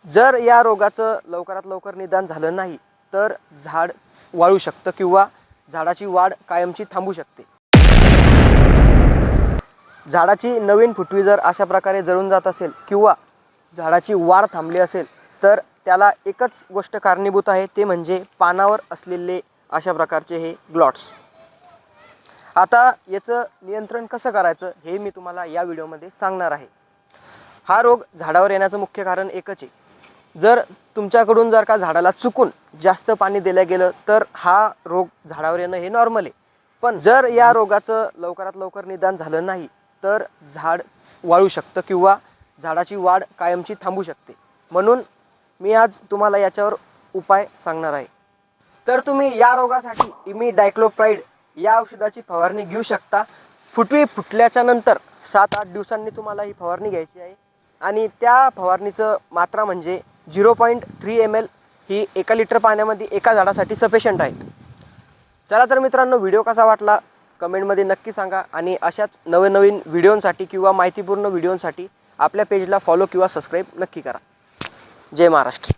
जर या रोगाचं लवकरात लवकर निदान झालं नाही तर झाड वाळू शकतं किंवा झाडाची वाढ कायमची थांबू शकते। झाडाची नवीन फुटवी जर अशा प्रकारे जळून जात असेल किंवा झाडाची वाढ थांबली असेल तर त्याला एकच गोष्ट कारणीभूत आहे, ते म्हणजे पानावर असलेले अशा प्रकारचे हे ग्लॉट्स। आता याचं नियंत्रण कसं करायचं हे मी तुम्हाला या व्हिडिओमध्ये सांगणार आहे। हा रोग झाडावर येण्याचं मुख्य कारण एकच आहे, जर तुमच्याकडून जर का झाडाला चुकून जास्त पाणी दिलं गेलं तर हा रोग झाडावर येणं हे नॉर्मल आहे। पण जर या रोगाचं लवकरात लवकर निदान झालं नाही तर झाड वाळू शकतं किंवा झाडाची वाढ कायमची थांबू शकते। म्हणून मी आज तुम्हाला याच्यावर उपाय सांगणार आहे। तर तुम्ही या रोगासाठी इमिडाक्लोप्राइड या औषधाची फवारणी घेऊ शकता। फुटवी फुटल्याच्या नंतर 7-8 दिवसांनी तुम्हाला ही फवारणी घ्यायची आहे आणि त्या फवारणीचं मात्रा म्हणजे 0.3 ml ही 1 लिटर पाण्यामध्ये एका झाडासाठी सफिशियंट आहे। चला तर मित्रांनो, व्हिडिओ कसा वाटला कमेंटमध्ये नक्की सांगा आणि अशाच नवीन व्हिडिओंसाठी किंवा माहितीपूर्ण व्हिडिओंसाठी आपल्या पेजला फॉलो किंवा सबस्क्राईब नक्की करा। जय महाराष्ट्र।